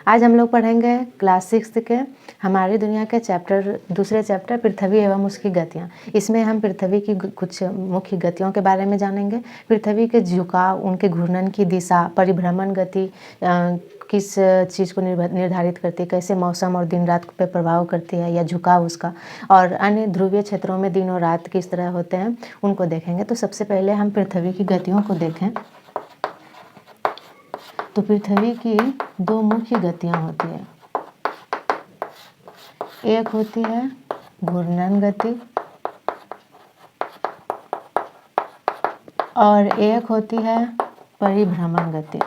आज हम लोग पढ़ेंगे क्लास 6 के हमारी दुनिया के दूसरे चैप्टर पृथ्वी एवं उसकी गतियाँ। इसमें हम पृथ्वी की कुछ मुख्य गतियों के बारे में जानेंगे। पृथ्वी के झुकाव, उनके घूर्णन की दिशा, परिभ्रमण गति किस चीज़ को निर्धारित करती है, कैसे मौसम और दिन रात पे प्रभाव करती है या झुकाव उसका, और अन्य ध्रुवीय क्षेत्रों में दिन और रात किस तरह होते हैं उनको देखेंगे। तो सबसे पहले हम पृथ्वी की गतियों को देखें। तो पृथ्वी की दो मुख्य गतियाँ होती हैं। एक होती है घूर्णन गति और एक होती है परिभ्रमण गति,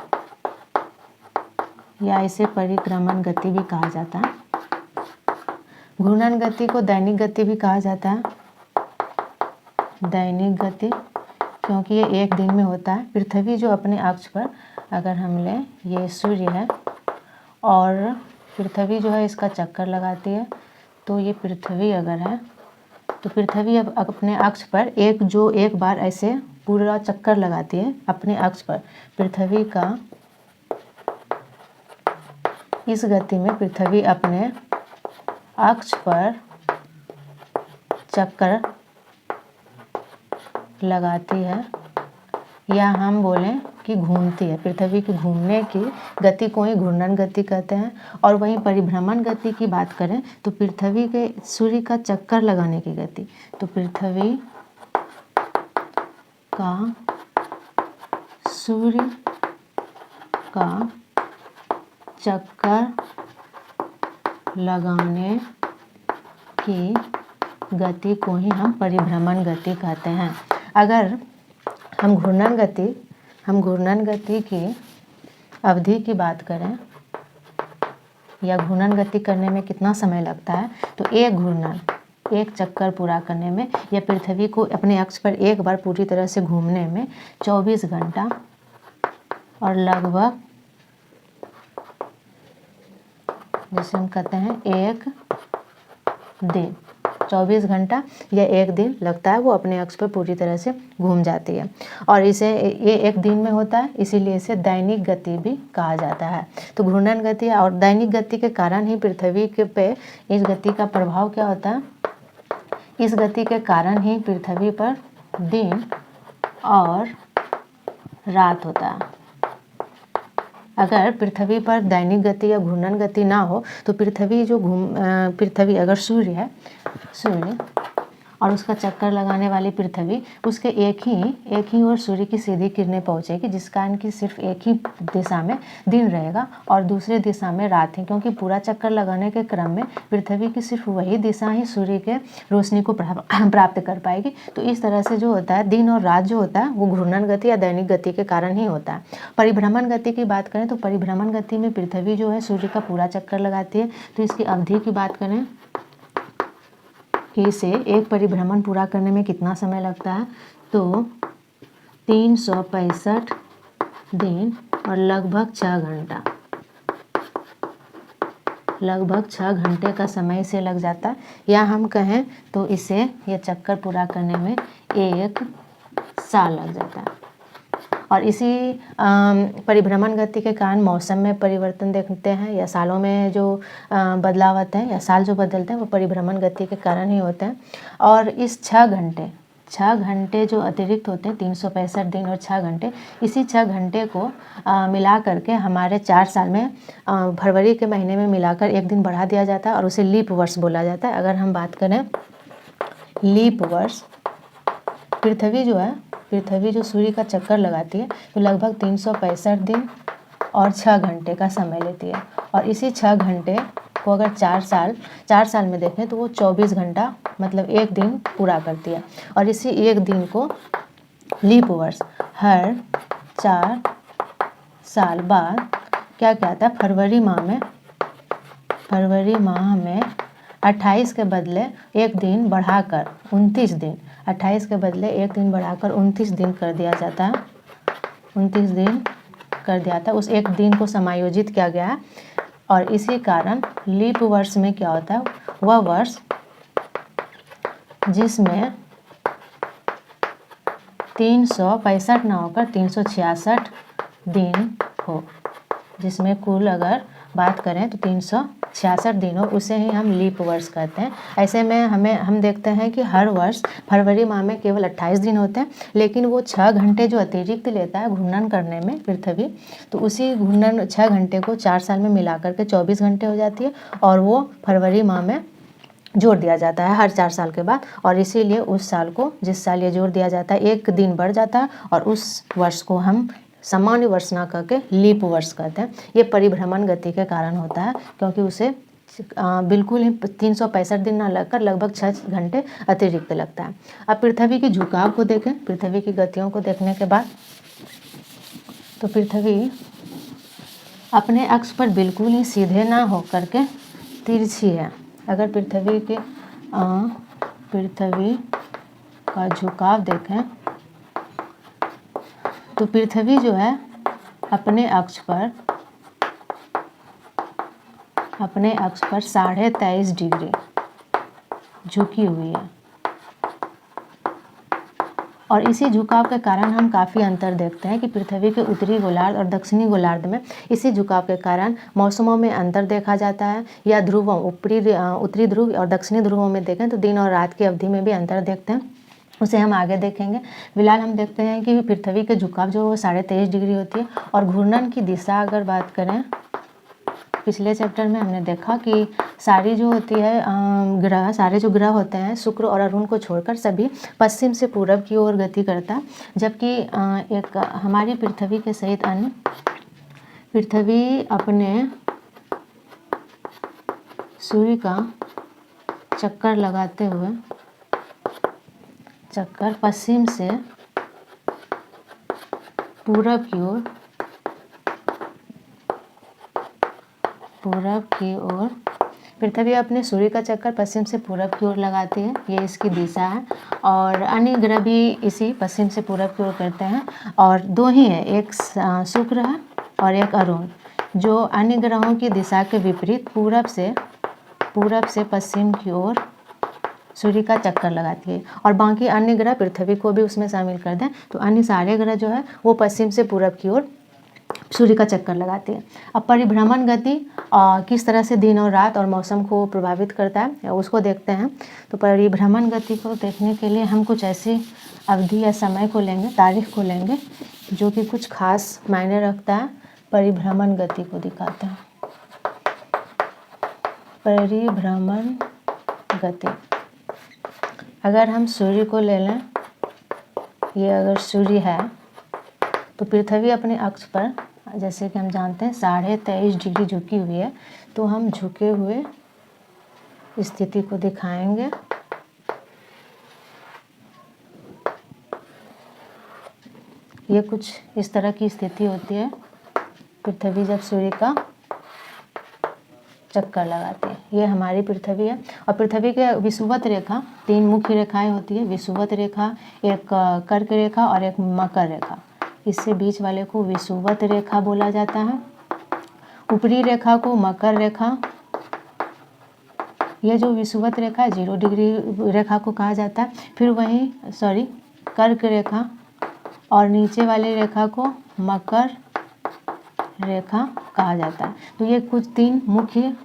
या इसे परिक्रमण गति भी कहा जाता है। घूर्णन गति को दैनिक गति भी कहा जाता है। दैनिक गति क्योंकि ये एक दिन में होता है। पृथ्वी जो अपने अक्ष पर, अगर हम लें ये सूर्य है और पृथ्वी जो है इसका चक्कर लगाती है, तो ये पृथ्वी अगर है तो पृथ्वी अब अपने अक्ष पर एक बार ऐसे पूरा चक्कर लगाती है अपने अक्ष पर। पृथ्वी का इस गति में पृथ्वी अपने अक्ष पर चक्कर लगाती है, या हम बोलें कि घूमती है। पृथ्वी की घूमने की गति को ही घूर्णन गति कहते हैं। और वहीं परिभ्रमण गति की बात करें तो पृथ्वी के सूर्य का चक्कर लगाने की गति। तो पृथ्वी का सूर्य का चक्कर लगाने की गति को ही हम परिभ्रमण गति कहते हैं। अगर हम घूर्णन गति की अवधि की बात करें या घूर्णन गति करने में कितना समय लगता है, तो एक चक्कर पूरा करने में या पृथ्वी को अपने अक्ष पर एक बार पूरी तरह से घूमने में 24 घंटा और लगभग, जिसे हम कहते हैं एक दिन, 24 घंटा या एक दिन लगता है वो अपने अक्ष पर पूरी तरह से घूम जाती है। और ये एक दिन में होता है, इसीलिए इसे दैनिक गति भी कहा जाता है। तो घूर्णन गति और दैनिक गति के कारण ही पृथ्वी के पे इस गति का प्रभाव क्या होता है। इस गति के कारण ही पृथ्वी पर दिन और रात होता है। अगर पृथ्वी पर दैनिक गति या घूर्णन गति ना हो तो पृथ्वी अगर सूर्य है, सूर्य और उसका चक्कर लगाने वाली पृथ्वी, उसके एक ही ओर सूर्य की सीधी किरणें पहुंचेगी, जिस कारण की सिर्फ एक ही दिशा में दिन रहेगा और दूसरी दिशा में रात है, क्योंकि पूरा चक्कर लगाने के क्रम में पृथ्वी की सिर्फ वही दिशा ही सूर्य के रोशनी को प्राप्त कर पाएगी। तो इस तरह से जो होता है दिन और रात जो होता है वो घूर्णन गति या दैनिक गति के कारण ही होता है। परिभ्रमण गति की बात करें तो परिभ्रमण गति में पृथ्वी जो है सूर्य का पूरा चक्कर लगाती है। तो इसकी अवधि की बात करें कि इसे एक परिभ्रमण पूरा करने में कितना समय लगता है, तो 365 दिन और लगभग 6 घंटा, लगभग 6 घंटे का समय इसे लग जाता है। या हम कहें तो इसे ये चक्कर पूरा करने में 1 साल लग जाता है। और इसी परिभ्रमण गति के कारण मौसम में परिवर्तन देखते हैं, या सालों में जो बदलाव आते हैं या साल जो बदलते हैं वो परिभ्रमण गति के कारण ही होते हैं। और इस 6 घंटे जो अतिरिक्त होते हैं, 365 दिन और 6 घंटे, इसी 6 घंटे को मिला करके हमारे 4 साल में फरवरी के महीने में मिलाकर एक दिन बढ़ा दिया जाता है और उसे लीप वर्ष बोला जाता है। अगर हम बात करें लीप वर्ष, पृथ्वी जो सूर्य का चक्कर लगाती है तो लगभग 365 दिन और 6 घंटे का समय लेती है। और इसी 6 घंटे को अगर 4 साल में देखें तो वो 24 घंटा मतलब एक दिन पूरा करती है। और इसी एक दिन को लीप वर्ष, हर 4 साल बाद क्या कहता है, फरवरी माह में 28 के बदले एक दिन बढ़ाकर 29 दिन, 28 के बदले एक दिन बढ़ाकर 29 दिन कर दिया जाता है। 29 दिन कर दिया था, उस एक दिन को समायोजित किया गया है। और इसी कारण लीप वर्ष में क्या होता है, वह वर्ष जिसमें 365 ना होकर 366 दिन हो, जिसमें कुल अगर बात करें तो 366 दिन हो, उसे ही हम लीप वर्ष कहते हैं। ऐसे में हम देखते हैं कि हर वर्ष फरवरी माह में केवल 28 दिन होते हैं, लेकिन वो 6 घंटे जो अतिरिक्त लेता है घूर्णन करने में पृथ्वी, तो उसी घूर्णन 6 घंटे को 4 साल में मिला करके 24 घंटे हो जाती है, और वो फरवरी माह में जोड़ दिया जाता है हर 4 साल के बाद। और इसीलिए उस साल को, जिस साल ये जोड़ दिया जाता है, एक दिन बढ़ जाता है, और उस वर्ष को हम सामान्य वर्ष ना करके लीप वर्ष कहते हैं। ये परिभ्रमण गति के कारण होता है, क्योंकि उसे बिल्कुल ही 365 दिन ना लगकर लगभग 6 घंटे अतिरिक्त लगता है। अब पृथ्वी के झुकाव को देखें, पृथ्वी की गतियों को देखने के बाद, तो पृथ्वी अपने अक्ष पर बिल्कुल ही सीधे ना हो करके तिरछी है। अगर पृथ्वी का झुकाव देखें तो पृथ्वी जो है अपने अक्ष पर 23.5 डिग्री झुकी हुई है, और इसी झुकाव के कारण हम काफ़ी अंतर देखते हैं कि पृथ्वी के उत्तरी गोलार्ध और दक्षिणी गोलार्ध में इसी झुकाव के कारण मौसमों में अंतर देखा जाता है, या ध्रुवों, उत्तरी ध्रुव और दक्षिणी ध्रुवों में देखें तो दिन और रात की अवधि में भी अंतर देखते हैं, उसे हम आगे देखेंगे। फिलहाल हम देखते हैं कि पृथ्वी के झुकाव जो 23.5 डिग्री होती है, और घूर्णन की दिशा अगर बात करें, पिछले चैप्टर में हमने देखा कि सारी जो होती है सारे जो ग्रह होते हैं शुक्र और अरुण को छोड़कर सभी पश्चिम से पूरब की ओर गति करता है, जबकि एक हमारी पृथ्वी के सहित अन्य, पृथ्वी अपने सूर्य का चक्कर लगाते हुए पश्चिम से पूरब की ओर पृथ्वी अपने सूर्य का चक्कर पश्चिम से पूरब की ओर लगाती है, ये इसकी दिशा है। और अन्य ग्रह भी इसी पश्चिम से पूरब की ओर करते हैं, और दो ही है, एक शुक्र है और एक अरुण, जो अन्य ग्रहों की दिशा के विपरीत पूरब से पश्चिम की ओर सूर्य का चक्कर लगाती है। और बाकी अन्य ग्रह, पृथ्वी को भी उसमें शामिल कर दें तो अन्य सारे ग्रह जो है वो पश्चिम से पूरब की ओर सूर्य का चक्कर लगाती है। अब परिभ्रमण गति किस तरह से दिन और रात और मौसम को प्रभावित करता है उसको देखते हैं। तो परिभ्रमण गति को देखने के लिए हम कुछ ऐसी अवधि या समय को लेंगे, तारीख को लेंगे, जो कि कुछ खास मायने रखता है, परिभ्रमण गति को दिखाते हैं। परिभ्रमण गति, अगर हम सूर्य को ले लें, ये अगर सूर्य है तो पृथ्वी अपने अक्ष पर, जैसे कि हम जानते हैं 23.5 डिग्री झुकी हुई है, तो हम झुके हुए स्थिति को दिखाएंगे। ये कुछ इस तरह की स्थिति होती है पृथ्वी जब सूर्य का चक्कर लगाती है। ये हमारी पृथ्वी है, और पृथ्वी के विषुवत रेखा 3 मुख्य रेखाएं होती है, विषुवत रेखा, एक कर्क रेखा और एक मकर रेखा। इससे बीच वाले को विषुवत रेखा बोला जाता है, ऊपरी रेखा को मकर रेखा, यह जो विषुवत रेखा है 0 डिग्री रेखा को कहा जाता है। फिर वहीं कर्क रेखा, और नीचे वाली रेखा को मकर रेखा कहा जाता है। तो ये कुछ 3 मुख्य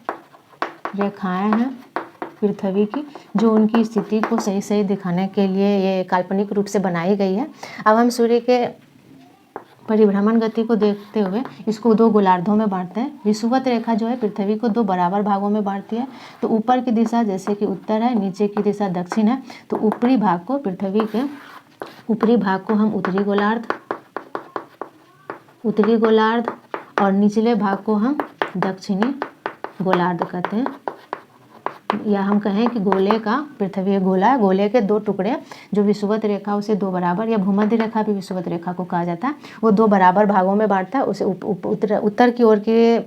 रेखाएं हैं पृथ्वी की, जो उनकी स्थिति को सही दिखाने के लिए ये काल्पनिक रूप से बनाई गई है। अब हम सूर्य के परिभ्रमण गति को देखते हुए इसको 2 गोलार्धों में बांटते हैं। विषुवत रेखा जो है पृथ्वी को 2 बराबर भागों में बांटती है। तो ऊपर की दिशा जैसे कि उत्तर है, नीचे की दिशा दक्षिण है, तो ऊपरी भाग को, पृथ्वी के ऊपरी भाग को हम उत्तरी गोलार्ध और निचले भाग को हम दक्षिणी गोलार्ध कहते हैं। या हम कहें कि गोले का, पृथ्वी गोला है, गोले के 2 टुकड़े, जो विषुवत रेखा उसे 2 बराबर, या भूमध्य रेखा भी विषुवत रेखा को कहा जाता है, वो 2 बराबर भागों में बांटता है। उसे उत्तर की ओर के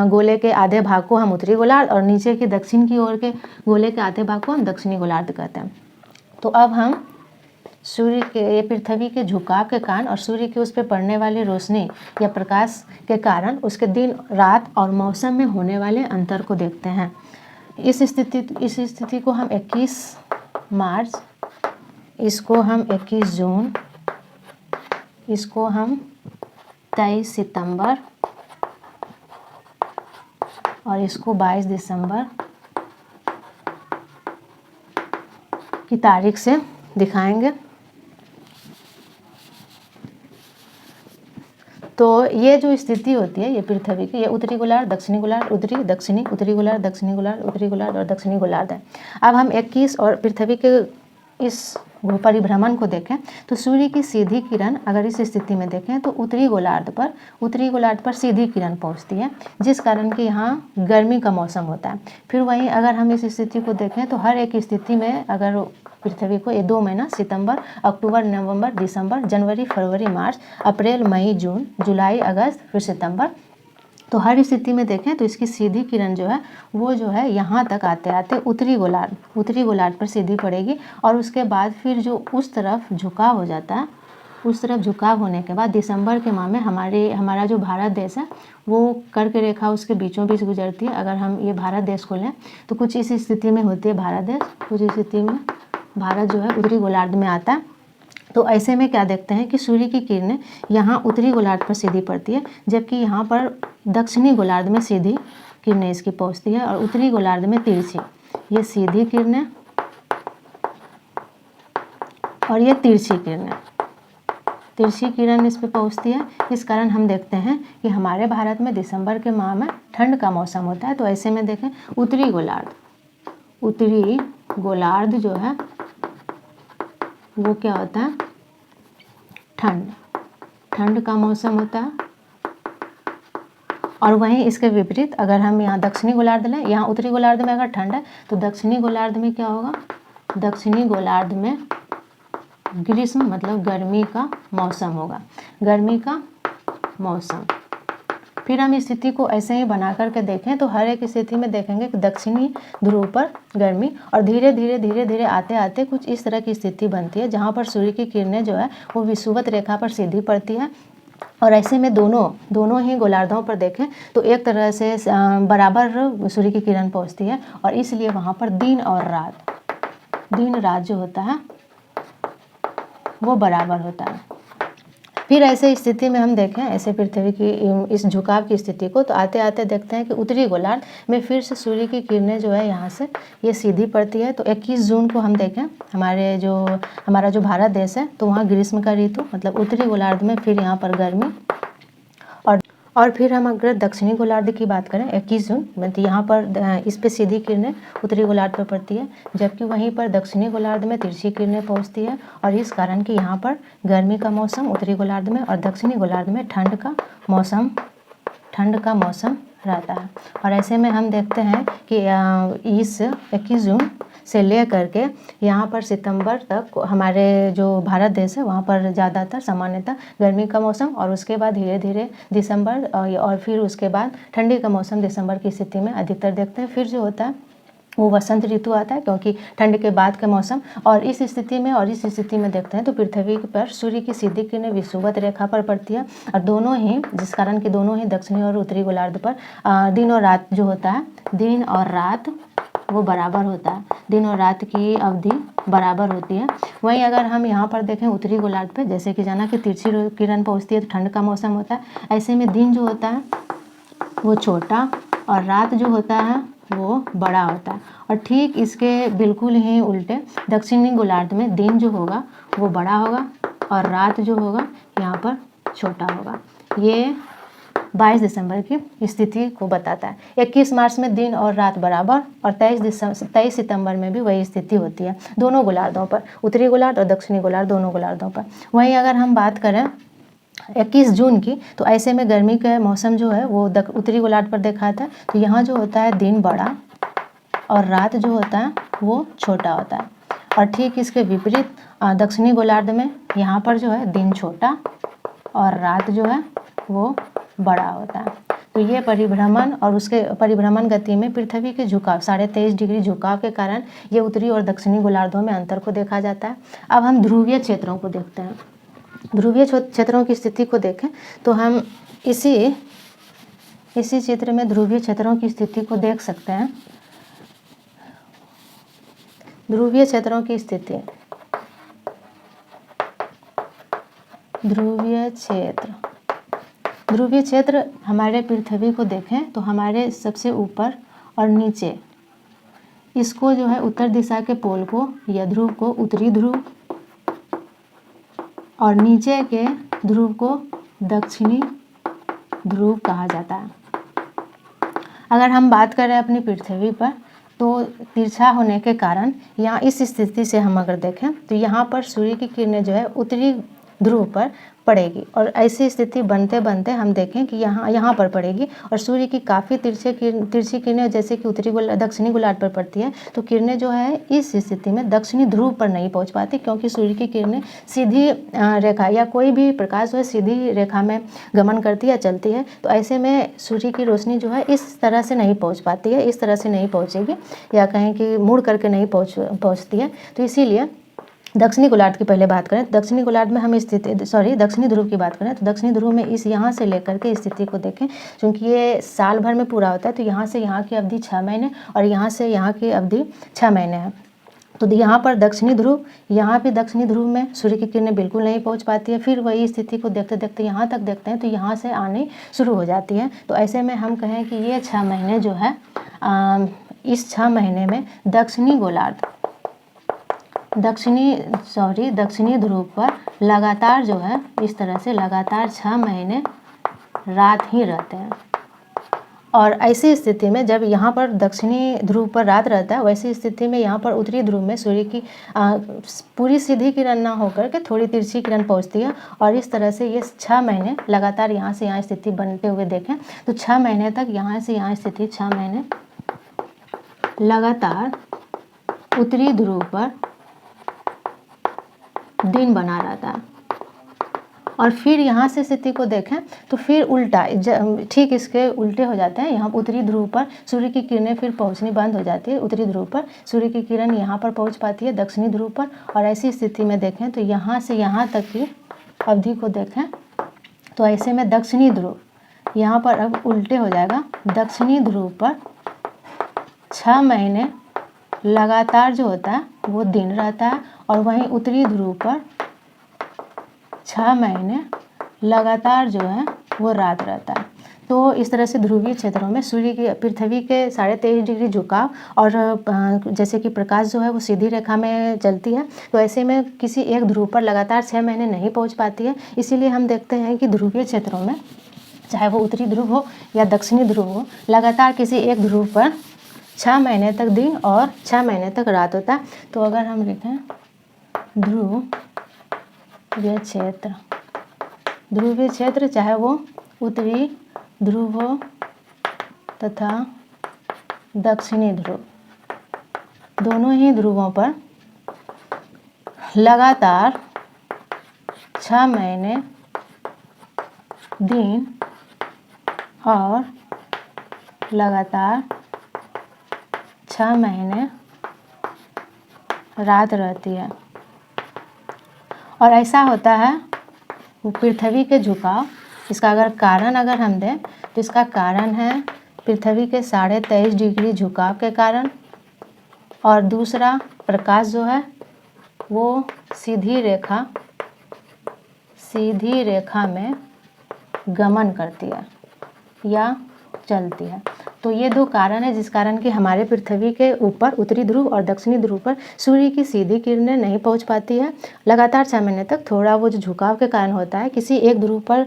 गोले के आधे भाग को हम उत्तरी गोलार्ध, और नीचे की दक्षिण की ओर के गोले के आधे भाग को हम दक्षिणी गोलार्ध कहते हैं। तो अब हम सूर्य के, ये पृथ्वी के झुकाव के कारण और सूर्य की उस पर पड़ने वाली रोशनी या प्रकाश के कारण उसके दिन रात और मौसम में होने वाले अंतर को देखते हैं। इस स्थिति को हम 21 मार्च, इसको हम 21 जून, इसको हम 23 सितंबर और इसको 22 दिसंबर की तारीख से दिखाएंगे। तो ये जो स्थिति होती है ये पृथ्वी की, ये उत्तरी गोलार्ध, दक्षिणी गोलार्ध, उत्तरी दक्षिणी, उत्तरी गोलार्ध, दक्षिणी गोलार्ध, उत्तरी गोलार्ध और दक्षिणी गोलार्ध है। अब हम 21 और पृथ्वी के इस परिभ्रमण को देखें तो सूर्य की सीधी किरण अगर इस स्थिति में देखें तो उत्तरी गोलार्ध पर सीधी किरण पहुंचती है, जिस कारण कि यहाँ गर्मी का मौसम होता है। फिर वहीं अगर हम इस स्थिति को देखें तो हर एक स्थिति में अगर पृथ्वी को ये 2 महीना सितंबर, अक्टूबर, नवंबर, दिसंबर, जनवरी, फरवरी, मार्च, अप्रैल, मई, जून, जुलाई, अगस्त, फिर सितंबर, तो हर स्थिति में देखें तो इसकी सीधी किरण जो है वो जो है यहाँ तक आते आते उत्तरी गोलार्ध पर सीधी पड़ेगी। और उसके बाद फिर जो उस तरफ झुकाव हो जाता है, उस तरफ झुकाव होने के बाद दिसंबर के माह में हमारा जो भारत देश है वो कर्क रेखा उसके बीचों बीच गुजरती है। अगर हम ये भारत देश को लें तो कुछ इस स्थिति में होती है भारत देश, कुछ स्थिति में भारत जो है उत्तरी गोलार्ध में आता है। तो ऐसे में क्या देखते हैं कि सूर्य की किरणें यहाँ उत्तरी गोलार्ध पर सीधी पड़ती है, जबकि यहाँ पर दक्षिणी गोलार्ध में सीधी किरणें इसकी पहुँचती है और उत्तरी गोलार्ध में तिरछी। ये सीधी किरणें और ये तिरछी किरण इस पे पहुँचती है। इस कारण हम देखते हैं कि हमारे भारत में दिसंबर के माह में ठंड का मौसम होता है। तो ऐसे में देखें उत्तरी गोलार्ध जो है वो क्या होता है, ठंड का मौसम होता है। और वहीं इसके विपरीत अगर हम यहाँ दक्षिणी गोलार्ध लें, यहाँ उत्तरी गोलार्ध में अगर ठंड है तो दक्षिणी गोलार्ध में क्या होगा, दक्षिणी गोलार्ध में ग्रीष्म मतलब गर्मी का मौसम होगा, गर्मी का मौसम। फिर हम स्थिति को ऐसे ही बना करके देखें तो हर एक स्थिति में देखेंगे कि दक्षिणी ध्रुव पर गर्मी और धीरे धीरे आते आते कुछ इस तरह की स्थिति बनती है जहाँ पर सूर्य की किरणें जो है वो विषुवत रेखा पर सीधी पड़ती है। और ऐसे में दोनों ही गोलार्धों पर देखें तो एक तरह से बराबर सूर्य की किरण पहुँचती है और इसलिए वहाँ पर दिन रात जो होता है वो बराबर होता है। फिर ऐसे स्थिति में हम देखें ऐसे पृथ्वी की इस झुकाव की स्थिति को तो आते आते देखते हैं कि उत्तरी गोलार्ध में फिर से सूर्य की किरणें जो है यहाँ से ये सीधी पड़ती है। तो 21 जून को हम देखें हमारा जो भारत देश है तो वहाँ ग्रीष्म का ऋतु मतलब उत्तरी गोलार्ध में फिर यहाँ पर गर्मी। और फिर हम अगर दक्षिणी गोलार्ध की बात करें 21 जून में तो यहाँ पर इस पे सीधी किरणें उत्तरी गोलार्ध पर पड़ती है, जबकि वहीं पर दक्षिणी गोलार्ध में तिरछी किरणें पहुँचती है। और इस कारण कि यहाँ पर गर्मी का मौसम उत्तरी गोलार्ध में और दक्षिणी गोलार्ध में ठंड का मौसम रहता है। और ऐसे में हम देखते हैं कि इस 21 जून से ले करके यहाँ पर सितंबर तक हमारे जो भारत देश है वहाँ पर ज़्यादातर सामान्यतः गर्मी का मौसम और उसके बाद धीरे धीरे दिसंबर और फिर उसके बाद ठंडी का मौसम दिसंबर की स्थिति में अधिकतर देखते हैं। फिर जो होता है वो वसंत ऋतु आता है क्योंकि ठंड के बाद का मौसम। और इस स्थिति में देखते हैं तो पृथ्वी पर सूर्य की सीधी किरणें विषुवत रेखा पर पड़ती है और दोनों ही जिस कारण कि दोनों ही दक्षिणी और उत्तरी गोलार्ध पर दिन और रात जो होता है दिन और रात वो बराबर होता है, दिन और रात की अवधि बराबर होती है। वहीं अगर हम यहाँ पर देखें उत्तरी गोलार्ध पे जैसे कि जाना कि तिरछी किरण पहुँचती है तो ठंड का मौसम होता है। ऐसे में दिन जो होता है वो छोटा और रात जो होता है वो बड़ा होता है। और ठीक इसके बिल्कुल ही उल्टे दक्षिणी गोलार्ध में दिन जो होगा वो बड़ा होगा और रात जो होगा यहाँ पर छोटा होगा। ये 22 दिसंबर की स्थिति को बताता है। 21 मार्च में दिन और रात बराबर और 23 सितंबर में भी वही स्थिति होती है दोनों गोलार्धों पर, उत्तरी गोलार्ध और दक्षिणी गोलार्ध दोनों गोलार्धों पर। वहीं अगर हम बात करें 21 जून की तो ऐसे में गर्मी का मौसम जो है वो उत्तरी गोलार्ध पर देखा था। तो यहाँ जो होता है दिन बड़ा और रात जो होता है वो छोटा होता है। और ठीक इसके विपरीत दक्षिणी गोलार्ध में यहाँ पर जो है दिन छोटा और रात जो है वो बड़ा होता है। तो ये परिभ्रमण और उसके परिभ्रमण गति में पृथ्वी के झुकाव 23.5 डिग्री झुकाव के कारण ये उत्तरी और दक्षिणी गोलार्धों में अंतर को देखा जाता है। अब हम ध्रुवीय क्षेत्रों को देखते हैं। ध्रुवीय क्षेत्रों की स्थिति को देखें तो हम इसी चित्र में ध्रुवीय क्षेत्रों की स्थिति को देख सकते हैं। ध्रुवीय क्षेत्रों की स्थिति, ध्रुवीय ध्रुवीय क्षेत्र हमारे पृथ्वी को देखें तो हमारे सबसे ऊपर और नीचे इसको जो है उत्तर दिशा के पोल को या ध्रुव को उत्तरी ध्रुव और नीचे के ध्रुव को दक्षिणी ध्रुव कहा जाता है। अगर हम बात करें अपनी पृथ्वी पर तो तिरछा होने के कारण यहाँ इस स्थिति से हम अगर देखें तो यहाँ पर सूर्य की किरणें जो है उत्तरी ध्रुव पर पड़ेगी और ऐसी स्थिति बनते बनते हम देखें कि यहाँ पर पड़ेगी और सूर्य की काफ़ी तिरछी किरणें जैसे कि दक्षिणी गोलार्ध पर पड़ती है तो किरणें जो है इस स्थिति में दक्षिणी ध्रुव पर नहीं पहुँच पाती, क्योंकि सूर्य की किरणें सीधी रेखा या कोई भी प्रकाश जो है सीधी रेखा में गमन करती है, चलती है। तो ऐसे में सूर्य की रोशनी जो है इस तरह से नहीं पहुँच पाती है, इस तरह से नहीं पहुँचेगी या कहें कि मुड़ करके नहीं पहुँचती है। तो इसीलिए दक्षिणी गोलार्ध की पहले बात करें, दक्षिणी गोलार्ध में हम दक्षिणी ध्रुव की बात करें तो दक्षिणी ध्रुव में इस यहाँ से लेकर के स्थिति को देखें, क्योंकि ये साल भर में पूरा होता है तो यहाँ से यहाँ की अवधि 6 महीने और यहाँ से यहाँ की अवधि 6 महीने है। तो यहाँ पर दक्षिणी ध्रुव, यहाँ भी दक्षिणी ध्रुव में सूर्य की किरणें बिल्कुल नहीं पहुँच पाती है। फिर वही स्थिति को देखते देखते यहाँ तक देखते हैं तो यहाँ से आने शुरू हो जाती है। तो ऐसे में हम कहें कि ये 6 महीने जो है इस 6 महीने में दक्षिणी गोलार्ध दक्षिणी ध्रुव पर लगातार जो है इस तरह से लगातार 6 महीने रात ही रहते हैं। और ऐसी स्थिति में जब यहाँ पर दक्षिणी ध्रुव पर रात रहता है, वैसी स्थिति में यहाँ पर उत्तरी ध्रुव में सूर्य की पूरी सीधी किरण ना होकर के थोड़ी तिरछी किरण पहुँचती है और इस तरह से ये 6 महीने लगातार यहाँ से यहाँ स्थिति बनते हुए देखें तो 6 महीने तक यहाँ से यहाँ स्थिति 6 महीने लगातार उत्तरी ध्रुव पर दिन बना रहता है। और फिर यहाँ से स्थिति को देखें तो फिर उल्टा ठीक इसके उल्टे हो जाते हैं। यहाँ उत्तरी ध्रुव पर सूर्य की किरणें फिर पहुँचनी बंद हो जाती है, उत्तरी ध्रुव पर सूर्य की किरण यहाँ पर पहुँच पाती है दक्षिणी ध्रुव पर। और ऐसी स्थिति में देखें तो यहाँ से यहाँ तक की अवधि को देखें तो ऐसे में दक्षिणी ध्रुव यहाँ पर अब उल्टे हो जाएगा। दक्षिणी ध्रुव पर 6 महीने लगातार जो होता है वो दिन रहता है और वहीं उत्तरी ध्रुव पर 6 महीने लगातार जो है वो रात रहता है। तो इस तरह से ध्रुवीय क्षेत्रों में सूर्य की पृथ्वी के 23.5 डिग्री झुकाव और जैसे कि प्रकाश जो है वो सीधी रेखा में चलती है, तो ऐसे में किसी एक ध्रुव पर लगातार 6 महीने नहीं पहुंच पाती है। इसीलिए हम देखते हैं कि ध्रुवीय क्षेत्रों में चाहे वो उत्तरी ध्रुव हो या दक्षिणी ध्रुव हो, लगातार किसी एक ध्रुव पर 6 महीने तक दिन और 6 महीने तक रात होता है। तो अगर हम लिखें ध्रुवीय क्षेत्र चाहे वो उत्तरी ध्रुव हो तथा दक्षिणी ध्रुव, दोनों ही ध्रुवों पर लगातार 6 महीने दिन और लगातार 6 महीने रात रहती है। और ऐसा होता है पृथ्वी के झुकाव, इसका अगर कारण अगर हम दें तो इसका कारण है पृथ्वी के 23.5 डिग्री झुकाव के कारण, और दूसरा प्रकाश जो है वो सीधी रेखा में गमन करती है या चलती है। तो ये दो कारण है जिस कारण कि हमारे पृथ्वी के ऊपर उत्तरी ध्रुव और दक्षिणी ध्रुव पर सूर्य की सीधी किरणें नहीं पहुंच पाती है लगातार 6 महीने तक। थोड़ा वो जो झुकाव के कारण होता है, किसी एक ध्रुव पर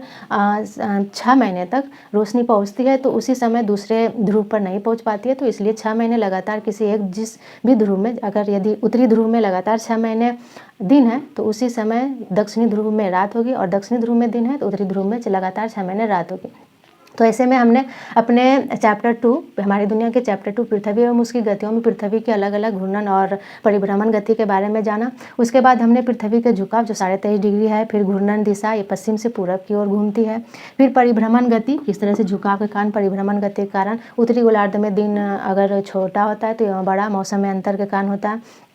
6 महीने तक रोशनी पहुंचती है तो उसी समय दूसरे ध्रुव पर नहीं पहुंच पाती है। तो इसलिए 6 महीने लगातार किसी एक जिस भी ध्रुव में, अगर यदि उत्तरी ध्रुव में लगातार 6 महीने दिन है तो उसी समय दक्षिणी ध्रुव में रात होगी, और दक्षिणी ध्रुव में दिन है तो उत्तरी ध्रुव में लगातार 6 महीने रात होगी। तो ऐसे में हमने अपने चैप्टर 2 हमारी दुनिया के चैप्टर 2 पृथ्वी एवं उसकी गतियों में पृथ्वी के अलग अलग घूर्णन और परिभ्रमण गति के बारे में जाना। उसके बाद हमने पृथ्वी के झुकाव जो 23.5 डिग्री है, फिर घूर्णन दिशा ये पश्चिम से पूरब की ओर घूमती है, फिर परिभ्रमण गति किस तरह से झुकाव के कारण, परिभ्रमण गति के कारण उत्तरी गोलार्ध में दिन अगर छोटा होता है तो यह बड़ा मौसम में अंतर के कारण होता है।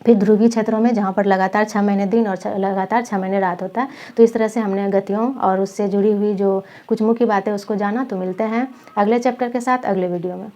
फिर ध्रुवीय क्षेत्रों में जहाँ पर लगातार 6 महीने दिन और लगातार 6 महीने रात होता है। तो इस तरह से हमने गतियों और उससे जुड़ी हुई जो कुछ मुख्य बातें उसको जाना। तो मिलते हैं अगले चैप्टर के साथ अगले वीडियो में।